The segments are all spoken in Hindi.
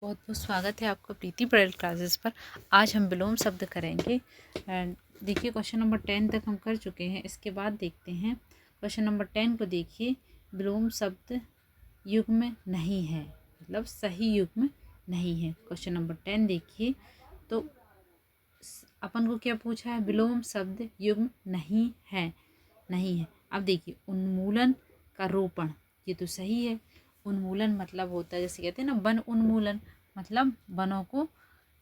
बहुत बहुत स्वागत है आपका प्रीति पटेल क्लासेस पर। आज हम विलोम शब्द करेंगे। एंड देखिए क्वेश्चन नंबर 10 तक हम कर चुके हैं। इसके बाद देखते हैं क्वेश्चन नंबर 10 को। देखिए विलोम शब्द युग्म नहीं है, मतलब सही युग्म नहीं है। क्वेश्चन नंबर 10 देखिए तो अपन को क्या पूछा है, विलोम शब्द युग्म नहीं है, नहीं है। अब देखिए उन्मूलन का रोपण, ये तो सही है। उन्मूलन मतलब होता है, जैसे कहते हैं ना वन उन्मूलन, मतलब वनों को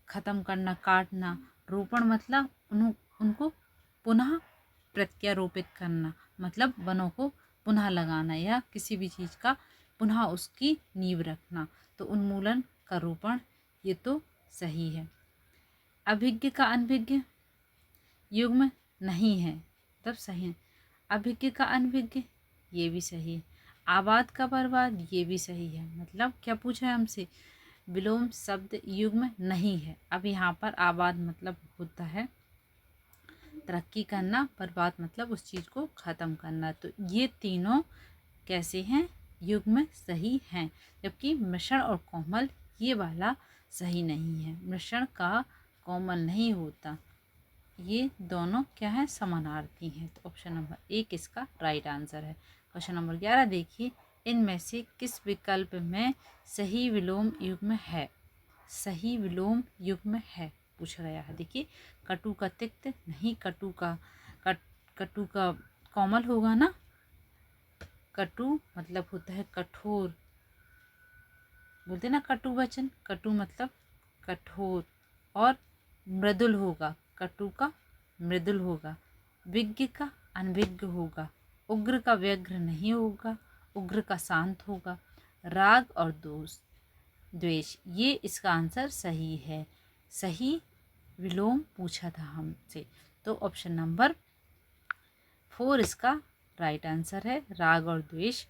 ख़त्म करना, काटना। रोपण मतलब उनको पुनः प्रत्यारोपित करना, मतलब वनों को पुनः लगाना या किसी भी चीज़ का पुनः उसकी नींव रखना। तो उन्मूलन का रोपण ये तो सही है। अभिज्ञ का अनभिज्ञ युग्म नहीं है, तब सही है। अभिज्ञ का अनभिज्ञ ये भी सही है। आबाद का बर्बाद ये भी सही है। मतलब क्या पूछा है हमसे, विलोम शब्द युग्म नहीं है। अब यहाँ पर आबाद मतलब होता है तरक्की करना, बर्बाद मतलब उस चीज़ को ख़त्म करना। तो ये तीनों कैसे हैं, युग्म सही हैं। जबकि मिश्रण और कोमल ये वाला सही नहीं है। मिश्रण का कोमल नहीं होता, ये दोनों क्या है, समानार्थी हैं। तो ऑप्शन नंबर 1 इसका राइट आंसर है। क्वेश्चन नंबर 11 देखिए, इनमें से किस विकल्प में सही विलोम युग्म है। सही विलोम युग्म है पूछा गया है। देखिए कटु का तिक्त नहीं, कटु का कोमल होगा ना। कटु मतलब होता है कठोर, बोलते ना कटु वचन, कटु मतलब कठोर। और मृदुल होगा, कटु का मृदुल होगा। विज्ञ का अनविज्ञ होगा। उग्र का व्यग्र नहीं होगा, उग्र का शांत होगा। राग और द्वेष ये इसका आंसर सही है। सही विलोम पूछा था हमसे, तो ऑप्शन नंबर 4 इसका राइट आंसर है। राग और द्वेष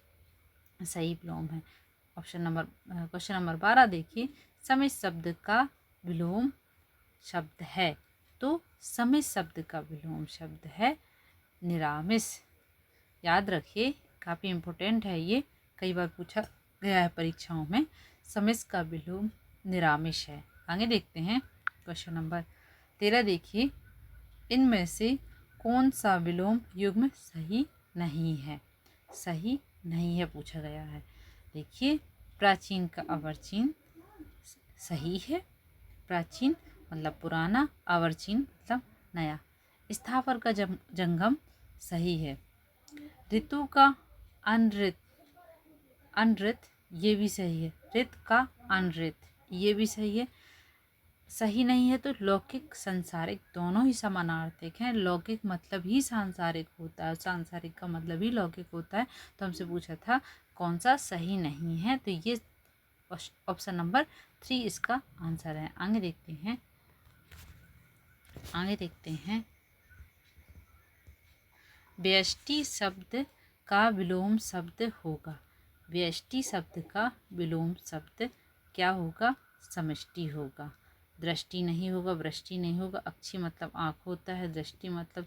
सही विलोम है। क्वेश्चन नंबर 12 देखिए, समय शब्द का विलोम शब्द है। तो समय शब्द का विलोम शब्द है निरामिष। याद रखिए, काफ़ी इम्पोर्टेंट है ये, कई बार पूछा गया है परीक्षाओं में। समय का विलोम निरामिष है। आगे देखते हैं क्वेश्चन नंबर 13 देखिए, इनमें से कौन सा विलोम युग्म सही नहीं है। सही नहीं है पूछा गया है। देखिए प्राचीन का अवर्चीन सही है। प्राचीन मतलब पुराना, अवर्चीन मतलब नया। स्थावर का जंगम सही है। ऋतु का अनृत, अनृत ये भी सही है। ऋत का अनृत ये भी सही है। सही नहीं है तो लौकिक सांसारिक दोनों ही समानार्थक हैं। लौकिक मतलब ही सांसारिक होता है, सांसारिक का मतलब ही लौकिक होता है। तो हमसे पूछा था कौन सा सही नहीं है, तो ये ऑप्शन नंबर 3 इसका आंसर है। आगे देखते हैं, आगे देखते हैं। व्यष्टि शब्द का विलोम शब्द होगा। व्यष्टि शब्द का विलोम शब्द क्या होगा, समष्टि होगा। दृष्टि नहीं होगा, वृष्टि नहीं होगा। अक्षी मतलब आँख होता है, दृष्टि मतलब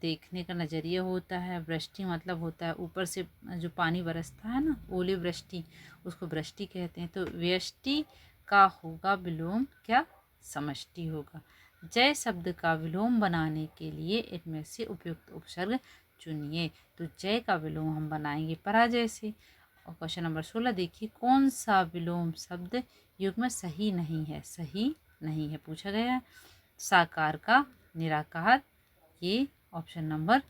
देखने का नज़रिया होता है। वृष्टि मतलब होता है ऊपर से जो पानी बरसता है ना, ओले वृष्टि, उसको वृष्टि कहते हैं। तो व्यष्टि का होगा विलोम क्या, समष्टि होगा। जय शब्द का विलोम बनाने के लिए इनमें से उपयुक्त उपसर्ग चुनिए। तो जय का विलोम हम बनाएंगे पराजय से। और क्वेश्चन नंबर 16 देखिए, कौन सा विलोम शब्द युग्म सही नहीं है। सही नहीं है पूछा गया है। साकार का निराकार, ये ऑप्शन नंबर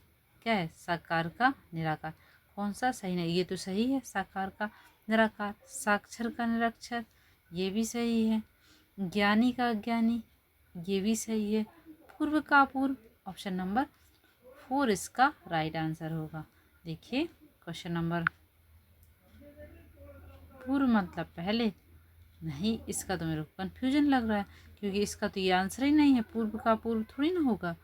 क्या है, साकार का निराकार। कौन सा सही नहीं, ये तो सही है साकार का निराकार। साक्षर का निरक्षर ये भी सही है। ज्ञानी का अज्ञानी ये भी सही है। पूर्व का अपूर्व, ऑप्शन नंबर 4 इसका राइट आंसर होगा। देखिए क्वेश्चन नंबर, पूर्व मतलब पहले नहीं, इसका तो मेरे को कन्फ्यूजन लग रहा है, क्योंकि इसका तो ये आंसर ही नहीं है। पूर्व का अपूर्व थोड़ी ना होगा।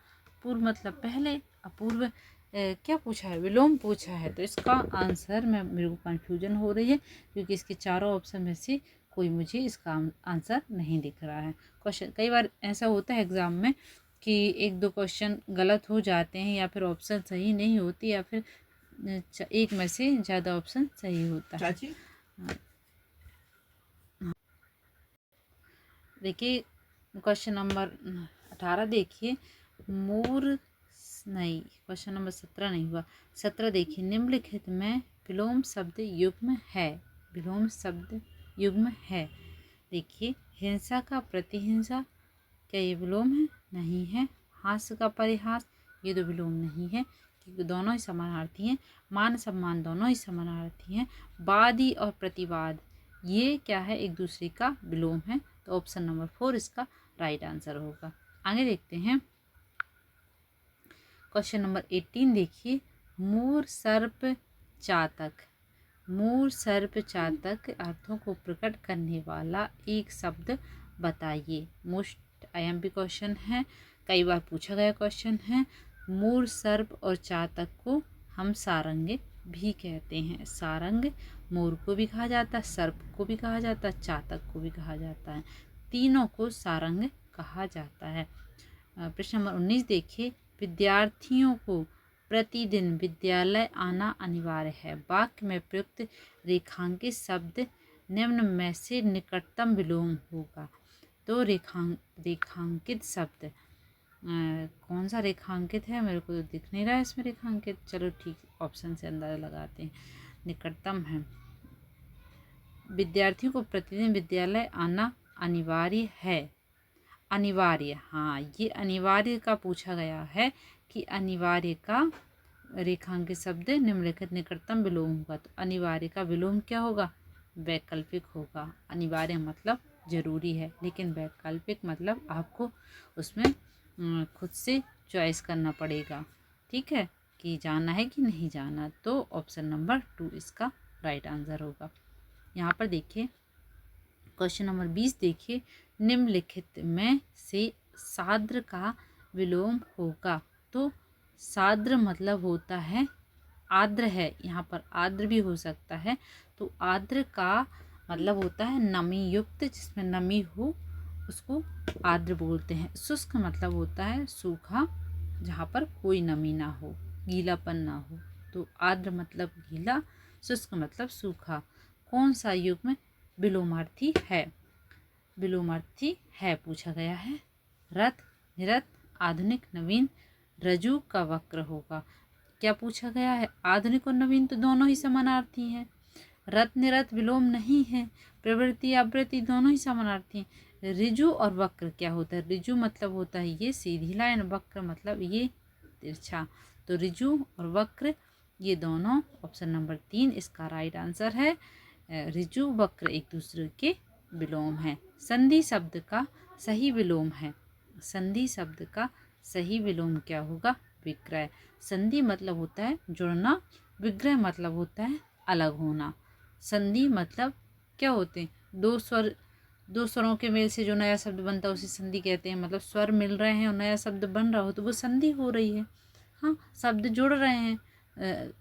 पूर्व मतलब पहले, अपूर्व क्या पूछा है, विलोम पूछा है। तो इसका आंसर में मेरे को कन्फ्यूजन हो रही है, क्योंकि इसके चारों ऑप्शन में से कोई मुझे इसका आंसर नहीं दिख रहा है। क्वेश्चन कई बार ऐसा होता है एग्ज़ाम में कि 1-2 क्वेश्चन गलत हो जाते हैं, या फिर ऑप्शन सही नहीं होती, या फिर एक में से ज़्यादा ऑप्शन सही होता है। देखिए क्वेश्चन नंबर 18 देखिए, मूर नहीं, क्वेश्चन नंबर 17 नहीं हुआ, 17 देखिए, निम्नलिखित में विलोम शब्द युग्म है, विलोम शब्द युग्म है। देखिए हिंसा का प्रतिहिंसा, क्या ये विलोम है? नहीं है। हास्य का परिहास, ये तो विलोम नहीं है क्योंकि दोनों ही समानार्थी हैं। मान सम्मान दोनों ही समानार्थी हैं। वादी और प्रतिवाद, ये क्या है? एक दूसरे का विलोम है। तो ऑप्शन नंबर 4 इसका राइट आंसर होगा। आगे देखते हैं क्वेश्चन नंबर 18 देखिए, मूर सर्प चातक, मूर सर्प चातक अर्थों को प्रकट करने वाला एक शब्द बताइए। मोस्ट IMP क्वेश्चन है, कई बार पूछा गया क्वेश्चन है। मूर सर्प और चातक को हम सारंग भी कहते हैं। सारंग मोर को भी कहा जाता है, सर्प को भी कहा जाता है, चातक को भी कहा जाता है। तीनों को सारंग कहा जाता है। प्रश्न नंबर 19 देखिए, विद्यार्थियों को प्रतिदिन विद्यालय आना अनिवार्य है। वाक्य में प्रयुक्त रेखांकित शब्द निम्न में से निकटतम विलोम होगा। तो रेखांकित शब्द कौन सा रेखांकित है? मेरे को तो दिख नहीं रहा है इसमें रेखांकित। चलो ठीक, ऑप्शन से अंदाजा लगाते हैं। निकटतम है, विद्यार्थियों को प्रतिदिन विद्यालय आना अनिवार्य है। अनिवार्य, हाँ ये अनिवार्य का पूछा गया है कि अनिवार्य का रेखांकित शब्द निम्नलिखित निकटतम विलोम होगा। तो अनिवार्य का विलोम क्या होगा? वैकल्पिक होगा। अनिवार्य मतलब जरूरी है, लेकिन वैकल्पिक मतलब आपको उसमें खुद से चॉइस करना पड़ेगा। ठीक है, कि जाना है कि नहीं जाना। तो ऑप्शन नंबर 2 इसका राइट आंसर होगा। यहाँ पर देखिए क्वेश्चन नंबर 20 देखिए, निम्नलिखित में से साद्र का विलोम होगा। तो साद्र मतलब होता है आर्द्र है, यहाँ पर आर्द्र भी हो सकता है। तो आर्द्र का मतलब होता है नमी युक्त, जिसमें नमी हो उसको आर्द्र बोलते हैं। शुष्क मतलब होता है सूखा, जहाँ पर कोई नमी ना हो, गीलापन ना हो। तो आर्द्र मतलब गीला, शुष्क मतलब सूखा। कौन सा युग्म विलोमार्थी है? विलोमार्थी है पूछा गया है। रथ, निरत, आधुनिक, नवीन, रजू का वक्र होगा। क्या पूछा गया है? आधुनिक और नवीन तो दोनों ही समानार्थी हैं। रथ निरत विलोम नहीं है। प्रवृत्ति आवृत्ति दोनों ही समानार्थी हैं। ऋजु और वक्र क्या होता है? ऋजु मतलब होता है ये सीधी लाइन, वक्र मतलब ये तिरछा। तो ऋजु और वक्र ये दोनों, ऑप्शन नंबर 3 इसका राइट आंसर है। ऋजु वक्र एक दूसरे के विलोम है। संधि शब्द का सही विलोम है। संधि शब्द का सही विलोम क्या होगा? विक्रय। संधि मतलब होता है जुड़ना, विग्रह मतलब होता है अलग होना। संधि मतलब क्या होते हैं? दो स्वरों के मेल से जो नया शब्द बनता है उसे संधि कहते हैं। मतलब स्वर मिल रहे हैं और नया शब्द बन रहा हो तो वो संधि हो रही है। हाँ, शब्द जुड़ रहे हैं,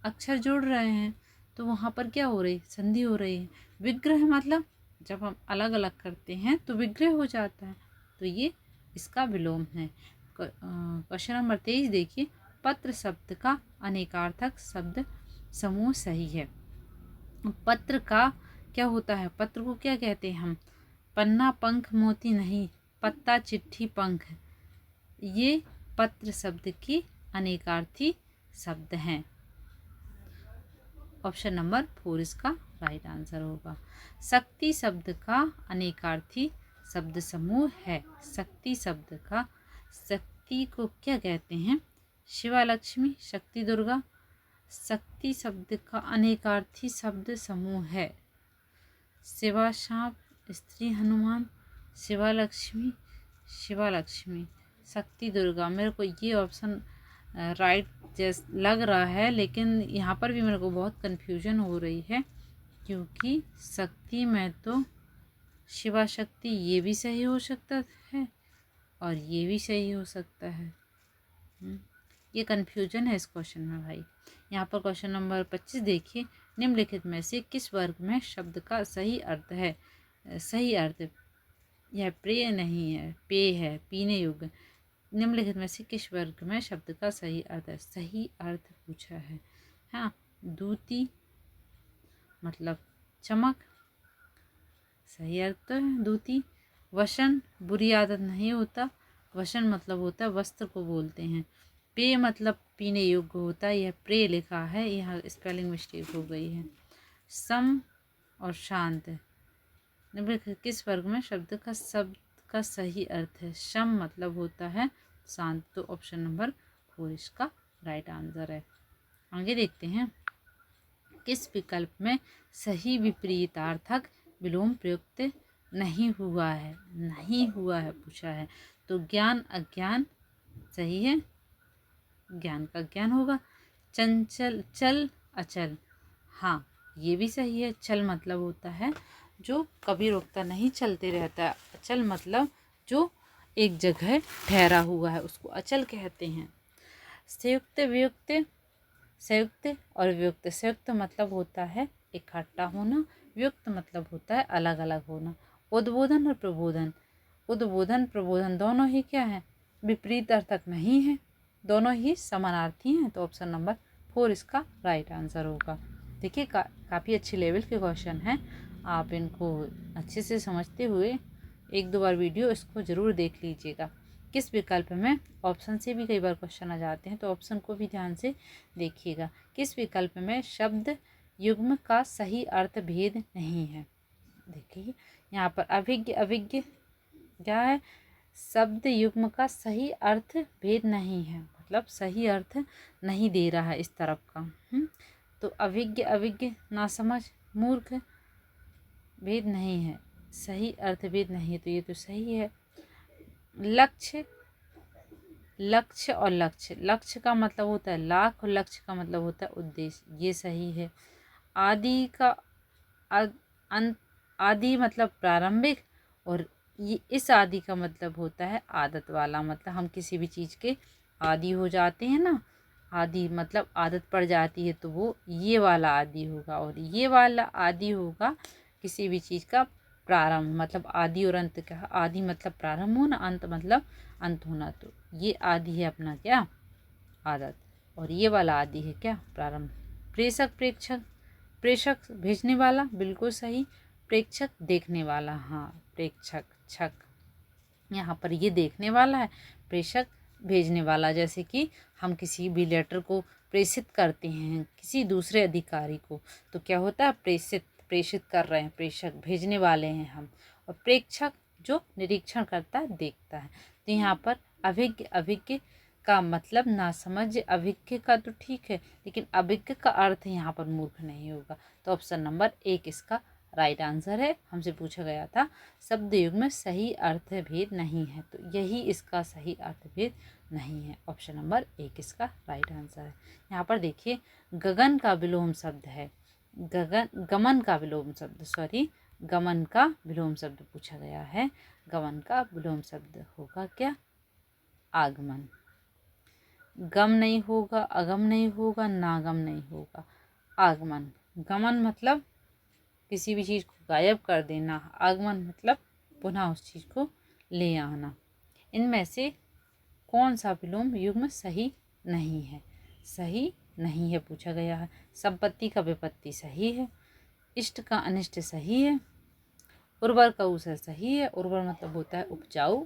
अक्षर जुड़ रहे हैं, तो वहाँ पर क्या हो रही? संधि हो रही है। विग्रह मतलब जब हम अलग अलग करते हैं तो विग्रह हो जाता है। तो ये इसका विलोम है। क्वेश्चन नंबर 23 देखिए, पत्र शब्द का अनेकार्थक शब्द समूह सही है। पत्र का क्या होता है? पत्र को क्या कहते हैं हम? पन्ना, पंख, मोती नहीं, पत्ता, चिट्ठी, पंख, ये पत्र शब्द की अनेकार्थी शब्द हैं। ऑप्शन नंबर 4 इसका राइट आंसर होगा। शक्ति शब्द का अनेकार्थी शब्द समूह है। शक्ति शब्द का, शक्ति को क्या कहते हैं? शिवा, लक्ष्मी, शक्ति, दुर्गा। शक्ति शब्द का अनेकार्थी शब्द समूह है। शिवा सांप, स्त्री हनुमान, शिवा लक्ष्मी, शिवा लक्ष्मी, शक्ति दुर्गा। मेरे को ये ऑप्शन राइट जैस लग रहा है, लेकिन यहाँ पर भी मेरे को बहुत कन्फ्यूजन हो रही है, क्योंकि शक्ति में तो शिवा शक्ति ये भी सही हो सकता है और ये भी सही हो सकता है। ये कन्फ्यूजन है इस क्वेश्चन में भाई। यहाँ पर क्वेश्चन नंबर 25 देखिए, निम्नलिखित में से किस वर्ग में शब्द का सही अर्थ है? सही अर्थ, यह प्रेय नहीं है, पेय है, पीने योग्य। निम्नलिखित में से किस वर्ग में शब्द का सही अर्थ है? सही अर्थ पूछा है। हाँ, दूती मतलब चमक, सही अर्थ तो है दूती। वसन बुरी आदत नहीं होता, वसन मतलब होता है वस्त्र को बोलते हैं। पेय मतलब पीने योग्य होता है, यह प्रे लिखा है, यहाँ स्पेलिंग मिस्टेक हो गई है। सम और शांत निम्नलिखित किस वर्ग में शब्द का सही अर्थ है? सम मतलब होता है शांत, तो ऑप्शन नंबर 4 इसका राइट आंसर है। आगे देखते हैं, किस विकल्प में सही विपरीतार्थक विलोम प्रयुक्त नहीं हुआ है? नहीं हुआ है पूछा है, तो ज्ञान अज्ञान सही है, ज्ञान का ज्ञान होगा। चंचल चल अचल, हाँ ये भी सही है। चल मतलब होता है जो कभी रुकता नहीं, चलते रहता है। अचल मतलब जो एक जगह ठहरा हुआ है, उसको अचल कहते हैं। संयुक्त वियुक्त, संयुक्त और वियुक्त। संयुक्त मतलब होता है इकट्ठा होना, वियुक्त मतलब होता है अलग अलग होना। उद्बोधन और प्रबोधन, उद्बोधन प्रबोधन दोनों ही क्या है? विपरीत अर्थक नहीं है, दोनों ही समानार्थी हैं, तो ऑप्शन नंबर 4 इसका राइट आंसर होगा। देखिए काफ़ी अच्छे लेवल के क्वेश्चन हैं, आप इनको अच्छे से समझते हुए एक दो बार वीडियो इसको ज़रूर देख लीजिएगा। किस विकल्प में, ऑप्शन से भी कई बार क्वेश्चन आ जाते हैं, तो ऑप्शन को भी ध्यान से देखिएगा। किस विकल्प में शब्द युग्म का सही अर्थ भेद नहीं है? देखिए यहाँ पर अभिज्ञ, अभिज्ञ क्या है? शब्द युग्म का सही अर्थ भेद नहीं है, मतलब सही अर्थ नहीं दे रहा है इस तरफ का। तो अभिज्ञ, अभिज्ञ नासमझ, मूर्ख, भेद नहीं है, सही अर्थ भेद नहीं है, तो ये तो सही है। लक्ष्य, लक्ष्य और लक्ष्य, लक्ष्य का मतलब होता है लाख और लक्ष्य का मतलब होता है उद्देश्य, ये सही है। आदि का अंत, आदि मतलब प्रारंभिक, और ये इस आदि का मतलब होता है आदत वाला, मतलब हम किसी भी चीज़ के आदि हो जाते हैं ना, आदि मतलब आदत पड़ जाती है, तो वो ये वाला आदि होगा। और ये वाला आदि होगा किसी भी चीज़ का प्रारंभ, मतलब आदि और अंत का, आदि मतलब प्रारंभ होना, अंत मतलब अंत होना, तो ये आदि है अपना क्या? आदत, और ये वाला आदि है क्या? प्रारंभ। प्रेषक, प्रेक्षक, प्रेषक भेजने वाला बिल्कुल सही, प्रेक्षक देखने वाला, हाँ प्रेक्षक छक, यहाँ पर ये देखने वाला है, प्रेषक भेजने वाला। जैसे कि हम किसी भी लेटर को प्रेषित करते हैं किसी दूसरे अधिकारी को, तो क्या होता है? प्रेषित, प्रेषित कर रहे हैं, प्रेषक भेजने वाले हैं हम। और प्रेक्षक जो निरीक्षण करता है, देखता है। तो यहाँ पर अभिज्ञ, अभिज्ञ का मतलब नासमझ, अभिज्ञ का तो ठीक है, लेकिन अभिज्ञ का अर्थ यहाँ पर मूर्ख नहीं होगा, तो ऑप्शन नंबर 1 इसका राइट आंसर है। हमसे पूछा गया था शब्द युग में सही अर्थ भेद नहीं है, तो यही इसका सही अर्थ भेद नहीं है, ऑप्शन नंबर 1 इसका राइट आंसर है। यहाँ पर देखिए गगन का विलोम शब्द है, गगन, गमन का विलोम शब्द, सॉरी गमन का विलोम शब्द पूछा गया है। गमन का विलोम शब्द होगा क्या? आगमन। गम नहीं होगा, अगम नहीं होगा, नागम नहीं होगा, आगमन। गमन मतलब किसी भी चीज़ को गायब कर देना, आगमन मतलब पुनः उस चीज़ को ले आना। इनमें से कौन सा विलोम युग्म सही नहीं है? सही नहीं है पूछा गया है। संपत्ति का विपत्ति सही है, इष्ट का अनिष्ट सही है, उर्वर का ऊसर सही है। उर्वर मतलब होता है उपजाऊ,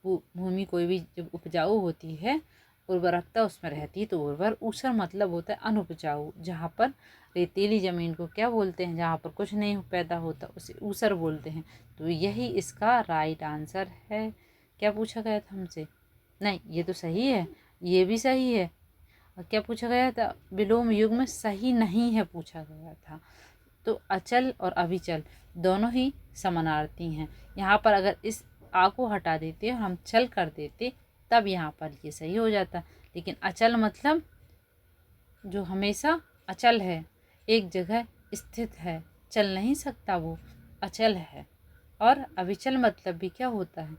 भूमि कोई भी जब उपजाऊ होती है, उर्वरकता उसमें रहती है, तो उर्वर। ऊसर मतलब होता है अनुपजाऊ, जहाँ पर रेतीली ज़मीन को क्या बोलते हैं? जहाँ पर कुछ नहीं पैदा होता उसे ऊसर बोलते हैं, तो यही इसका राइट आंसर है। क्या पूछा गया था हमसे? नहीं ये तो सही है, ये भी सही है। और क्या पूछा गया था? विलोम युग्म सही नहीं है पूछा गया था। तो अचल और अविचल दोनों ही समानार्थी हैं। यहाँ पर अगर इस आ को हटा देते और हम चल कर देते, तब यहाँ पर ये सही हो जाता। लेकिन अचल मतलब जो हमेशा अचल है, एक जगह स्थित है, चल नहीं सकता, वो अचल है। और अविचल मतलब भी क्या होता है?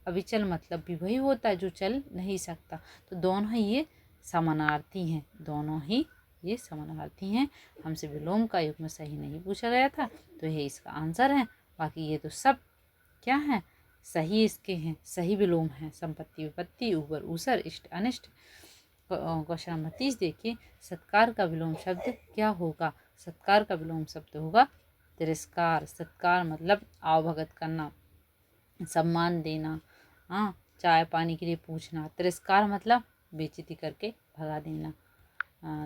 अविचल मतलब भी वही होता है जो चल नहीं सकता। तो दोनों ही ये समानार्थी हैं, दोनों ही ये समानार्थी हैं। हमसे विलोम का युग्म सही नहीं पूछा गया था, तो ये इसका आंसर है। बाकी ये तो सब क्या है? सही इसके हैं, सही विलोम हैं। संपत्ति, विपत्ति, ऊपर, ऊसर, इष्ट, अनिष्ट। क्वेश्चन नंबर 30 देखिए, सत्कार का विलोम शब्द क्या होगा? सत्कार का विलोम शब्द होगा तिरस्कार। सत्कार मतलब आवभगत करना, सम्मान देना, हाँ, चाय पानी के लिए पूछना। तिरस्कार मतलब बेइज्जती करके भगा देना।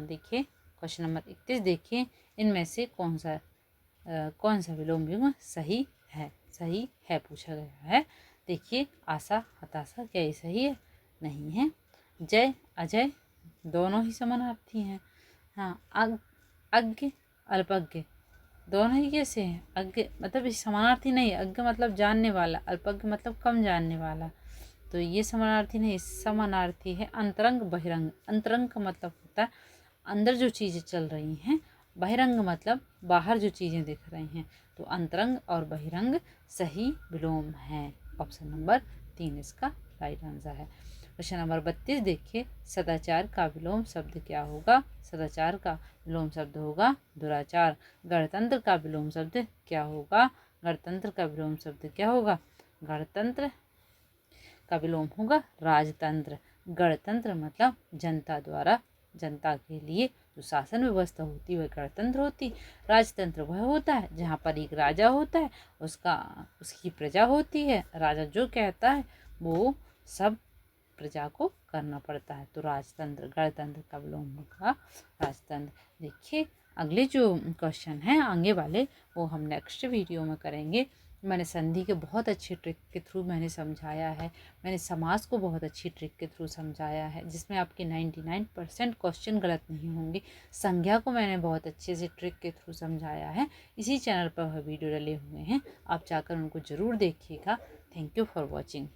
देखिए क्वेश्चन नंबर 31 देखिए, इनमें से कौन सा विलोम युग्म सही है? सही है पूछा गया है। देखिए आशा हताशा, क्या ये सही है? नहीं है। जय अजय दोनों ही समानार्थी हैं। हाँ, अज्ञ अल्पज्ञ दोनों ही कैसे हैं? अज्ञ मतलब इस समानार्थी नहीं, अज्ञ मतलब जानने वाला, अल्पज्ञ मतलब कम जानने वाला, तो ये समानार्थी नहीं, समानार्थी है अंतरंग बहिरंग। अंतरंग का मतलब होता है अंदर जो चीज़ें चल रही हैं, बहिरंग मतलब बाहर जो चीज़ें दिख रही हैं, तो अंतरंग और बहिरंग सही विलोम है। ऑप्शन नंबर 3 इसका राइट आंसर है। क्वेश्चन नंबर 32 देखिए, सदाचार का विलोम शब्द क्या होगा? सदाचार का विलोम शब्द होगा दुराचार। गणतंत्र का विलोम शब्द क्या होगा? गणतंत्र का विलोम शब्द क्या होगा? गणतंत्र का विलोम होगा राजतंत्र। गणतंत्र मतलब जनता द्वारा, जनता के लिए जो शासन व्यवस्था होती है वह गणतंत्र होती। राजतंत्र वह होता है जहाँ पर एक राजा होता है, उसकी प्रजा होती है, राजा जो कहता है वो सब प्रजा को करना पड़ता है, तो राजतंत्र। गणतंत्र का विलोम होगा राजतंत्र। देखिए अगले जो क्वेश्चन हैं आगे वाले वो हम नेक्स्ट वीडियो में करेंगे। मैंने संधि के बहुत अच्छी ट्रिक के थ्रू मैंने समझाया है, मैंने समास को बहुत अच्छी ट्रिक के थ्रू समझाया है, जिसमें आपके 99% क्वेश्चन गलत नहीं होंगे। संज्ञा को मैंने बहुत अच्छे से ट्रिक के थ्रू समझाया है, इसी चैनल पर वह वीडियो डले हुए हैं, आप जाकर उनको ज़रूर देखिएगा। Thank you for watching.